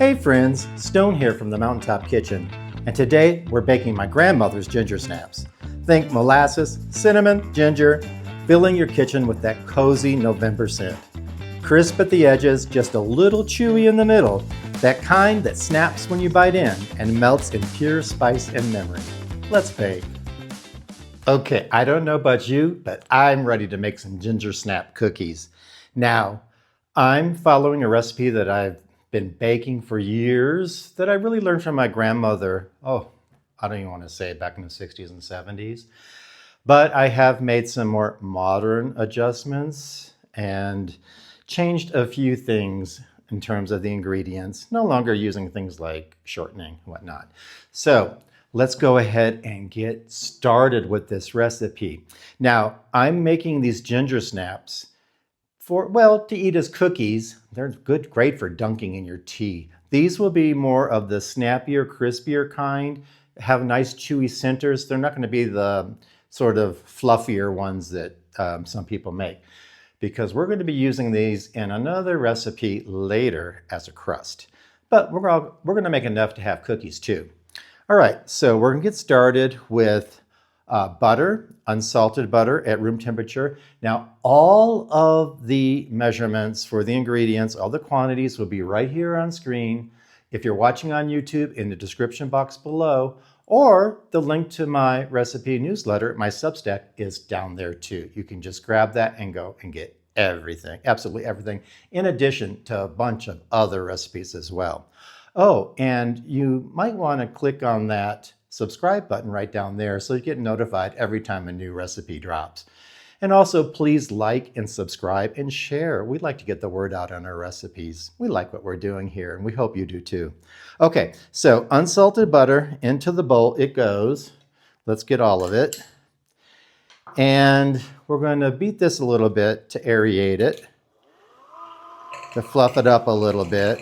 Hey friends, Stone here from the Mountaintop Kitchen, and today we're baking my grandmother's ginger snaps. Think molasses, cinnamon, ginger, filling your kitchen with that cozy November scent. Crisp at the edges, just a little chewy in the middle, that kind that snaps when you bite in and melts in pure spice and memory. Let's bake. Okay, I don't know about you, but I'm ready to make some ginger snap cookies. Now, I'm following a recipe that I've been baking for years that I really learned from my grandmother. Oh, I don't even want to say it, back in the 60s and 70s. But I have made some more modern adjustments and changed a few things in terms of the ingredients, no longer using things like shortening and whatnot. So let's go ahead and get started with this recipe. Now, I'm making these ginger snaps to eat as cookies. They're great for dunking in your tea. These will be more of the snappier, crispier kind, have nice chewy centers. They're not going to be the sort of fluffier ones that some people make, because we're going to be using these in another recipe later as a crust. But we're going to make enough to have cookies too. All right, so we're going to get started with butter, unsalted butter at room temperature. Now, all of the measurements for the ingredients, all the quantities will be right here on screen. If you're watching on YouTube, in the description box below, or the link to my recipe newsletter, my Substack, is down there too. You can just grab that and go and get everything, absolutely everything, in addition to a bunch of other recipes as well. Oh, and you might want to click on that subscribe button right down there so you get notified every time a new recipe drops. And also, please like and subscribe and share. We'd like to get the word out on our recipes. We like what we're doing here, and we hope you do too. Okay, so unsalted butter into the bowl it goes. Let's get all of it. And we're going to beat this a little bit to aerate it, to fluff it up a little bit.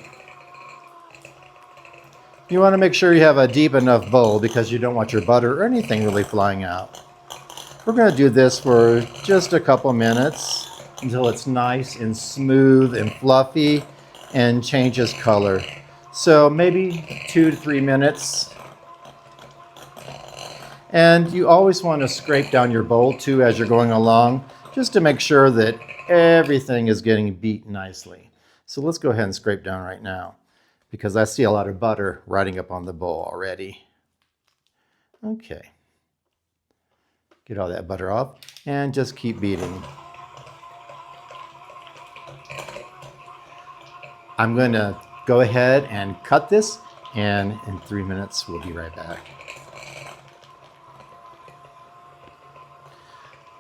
You want to make sure you have a deep enough bowl because you don't want your butter or anything really flying out. We're going to do this for just a couple minutes until it's nice and smooth and fluffy and changes color. So maybe 2 to 3 minutes. And you always want to scrape down your bowl too as you're going along, just to make sure that everything is getting beat nicely. So let's go ahead and scrape down right now, because I see a lot of butter riding up on the bowl already. Okay. Get all that butter off and just keep beating. I'm going to go ahead and cut this, and in 3 minutes we'll be right back.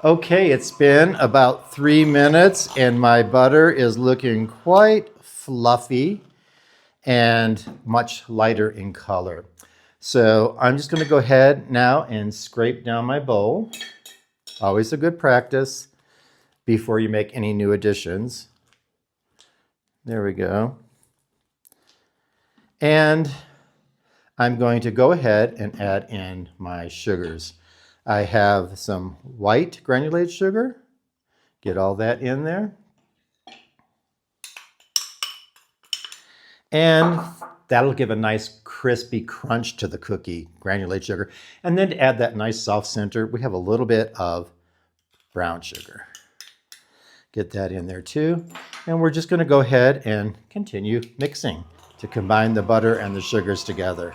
Okay, it's been about 3 minutes and my butter is looking quite fluffy and much lighter in color. So I'm just going to go ahead now and scrape down my bowl. Always a good practice before you make any new additions. There we go. And I'm going to go ahead and add in my sugars. I have some white granulated sugar. Get all that in there. And that'll give a nice crispy crunch to the cookie, granulated sugar. And then to add that nice soft center, we have a little bit of brown sugar. Get that in there too. And we're just going to go ahead and continue mixing to combine the butter and the sugars together.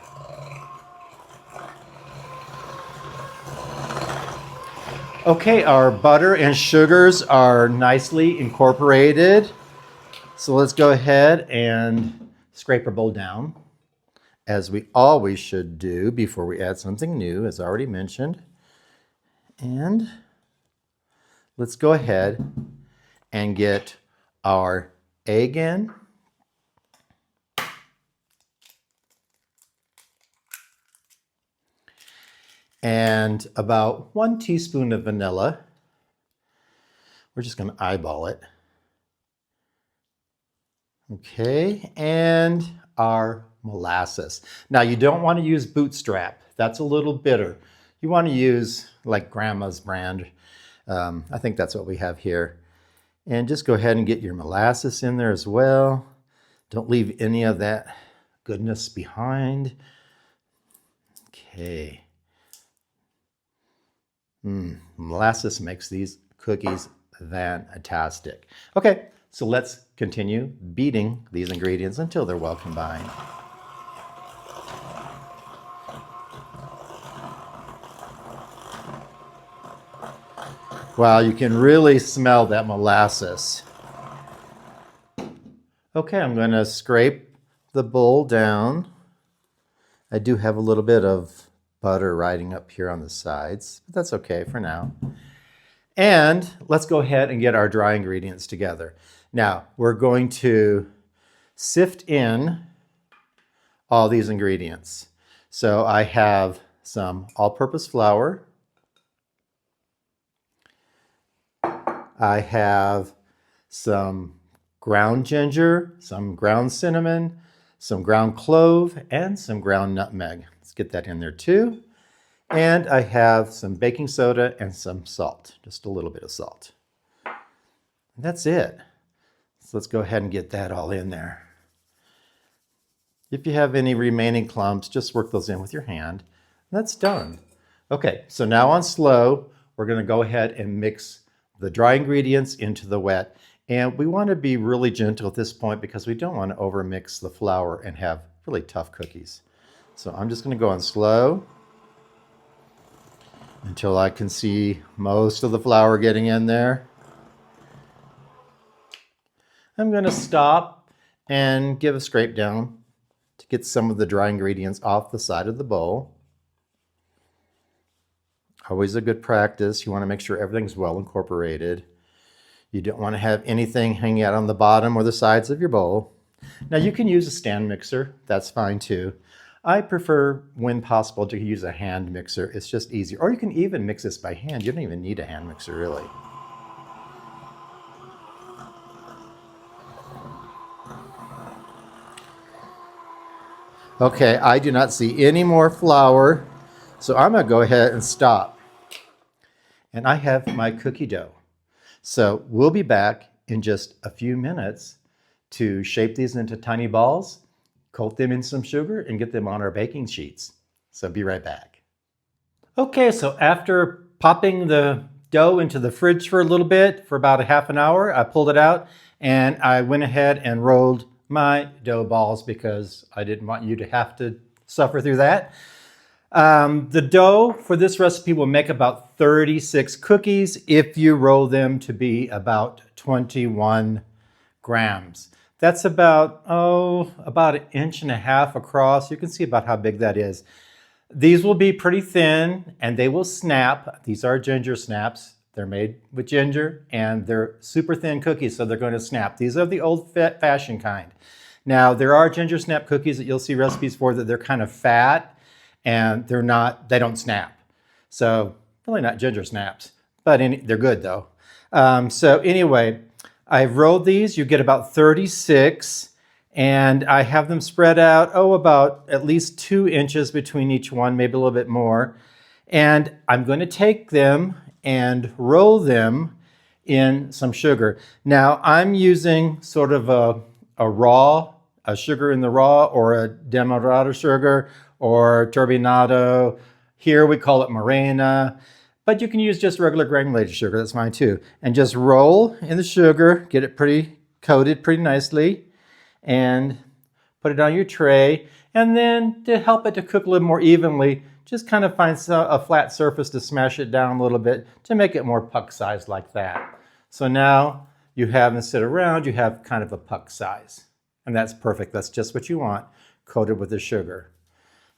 Okay, our butter and sugars are nicely incorporated. So let's go ahead and scrape our bowl down, as we always should do before we add something new, as already mentioned. And let's go ahead and get our egg in. And about 1 teaspoon of vanilla. We're just going to eyeball it. Okay, and our molasses. Now, you don't want to use bootstrap. That's a little bitter. You want to use like Grandma's brand. I think that's what we have here. And just go ahead and get your molasses in there as well. Don't leave any of that goodness behind. Okay. Molasses makes these cookies fantastic. Okay, so let's continue beating these ingredients until they're well combined. Wow, you can really smell that molasses. Okay, I'm going to scrape the bowl down. I do have a little bit of butter riding up here on the sides, but that's okay for now. And let's go ahead and get our dry ingredients together. Now, we're going to sift in all these ingredients. So I have some all-purpose flour. I have some ground ginger, some ground cinnamon, some ground clove, and some ground nutmeg. Let's get that in there too. And I have some baking soda and some salt, just a little bit of salt. That's it. So let's go ahead and get that all in there. If you have any remaining clumps, just work those in with your hand. That's done. Okay, so now on slow, we're going to go ahead and mix the dry ingredients into the wet. And we want to be really gentle at this point because we don't want to overmix the flour and have really tough cookies. So I'm just going to go on slow until I can see most of the flour getting in there. I'm going to stop and give a scrape down to get some of the dry ingredients off the side of the bowl. Always a good practice. You want to make sure everything's well incorporated. You don't want to have anything hanging out on the bottom or the sides of your bowl. Now you can use a stand mixer. That's fine too. I prefer, when possible, to use a hand mixer. It's just easier. Or you can even mix this by hand. You don't even need a hand mixer, really. Okay, I do not see any more flour, so I'm going to go ahead and stop. And I have my cookie dough. So we'll be back in just a few minutes to shape these into tiny balls, coat them in some sugar, and get them on our baking sheets. So be right back. Okay, so after popping the dough into the fridge for a little bit, for about a half an hour, I pulled it out and I went ahead and rolled my dough balls because I didn't want you to have to suffer through that. The dough for this recipe will make about 36 cookies if you roll them to be about 21 grams. That's about an inch and a half across. You can see about how big that is. These will be pretty thin and they will snap. These are ginger snaps. They're made with ginger and they're super thin cookies, so they're going to snap. These are the old-fashioned kind. Now, there are ginger snap cookies that you'll see recipes for that they're kind of fat and they don't snap. So really not ginger snaps, but they're good though. So anyway, I've rolled these. You get about 36 and I have them spread out, about at least 2 inches between each one, maybe a little bit more. And I'm going to take them and roll them in some sugar. Now I'm using sort of a sugar in the raw, or a demerara sugar, or turbinado. Here we call it morena, but you can use just regular granulated sugar, that's fine too. And just roll in the sugar, get it pretty coated pretty nicely, and put it on your tray. And then to help it to cook a little more evenly, just kind of find a flat surface to smash it down a little bit to make it more puck sized like that. So now you have, instead of round, you have kind of a puck size. And that's perfect. That's just what you want, coated with the sugar.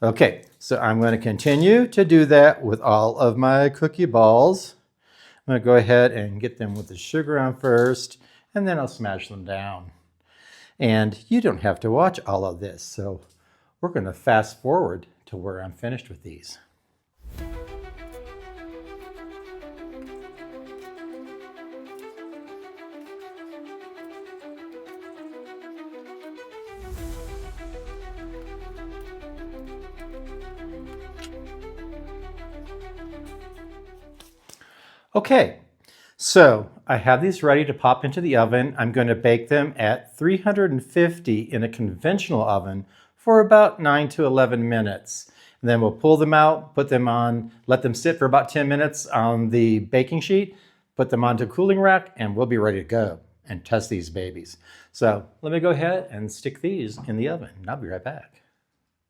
Okay, so I'm going to continue to do that with all of my cookie balls. I'm going to go ahead and get them with the sugar on first, and then I'll smash them down. And you don't have to watch all of this, so we're going to fast forward to where I'm finished with these. Okay, so I have these ready to pop into the oven. I'm going to bake them at 350 in a conventional oven for about 9 to 11 minutes. And then we'll pull them out, put them on, let them sit for about 10 minutes on the baking sheet, put them onto a cooling rack, and we'll be ready to go and test these babies. So let me go ahead and stick these in the oven, and I'll be right back.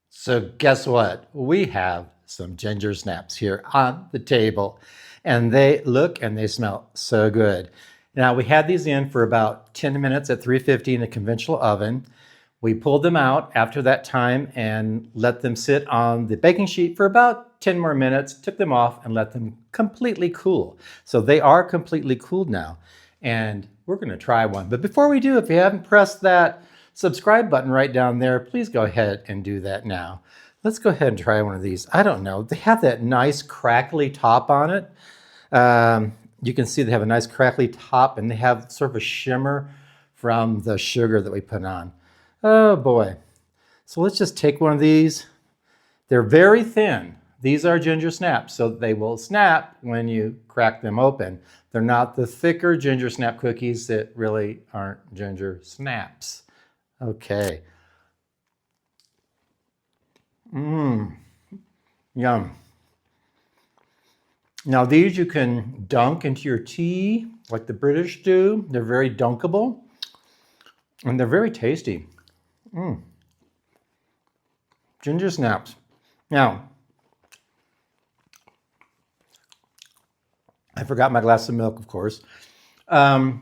So guess what? We have some ginger snaps here on the table, and they look and they smell so good. Now we had these in for about 10 minutes at 350 in a conventional oven. We pulled them out after that time and let them sit on the baking sheet for about 10 more minutes, took them off and let them completely cool. So they are completely cooled now, and we're going to try one. But before we do, if you haven't pressed that subscribe button right down there, please go ahead and do that now. Let's go ahead and try one of these. I don't know, they have that nice crackly top on it. You can see they have a nice crackly top, and they have sort of a shimmer from the sugar that we put on. Oh boy. So let's just take one of these. They're very thin. These are ginger snaps, so they will snap when you crack them open. They're not the thicker ginger snap cookies that really aren't ginger snaps. Okay. Yum. Now these you can dunk into your tea like the British do. They're very dunkable and they're very tasty. Ginger snaps. Now, I forgot my glass of milk, of course. The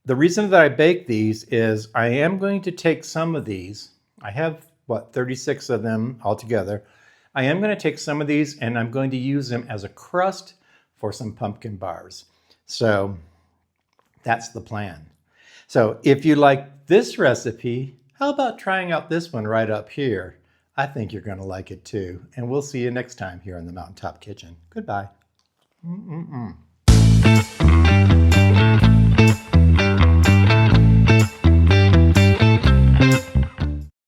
reason that I bake these is I am going to take some of these. I have, 36 of them altogether. I am going to take some of these and I'm going to use them as a crust for some pumpkin bars. So that's the plan. So if you like this recipe, how about trying out this one right up here? I think you're going to like it too. And we'll see you next time here in the Mountaintop Kitchen. Goodbye.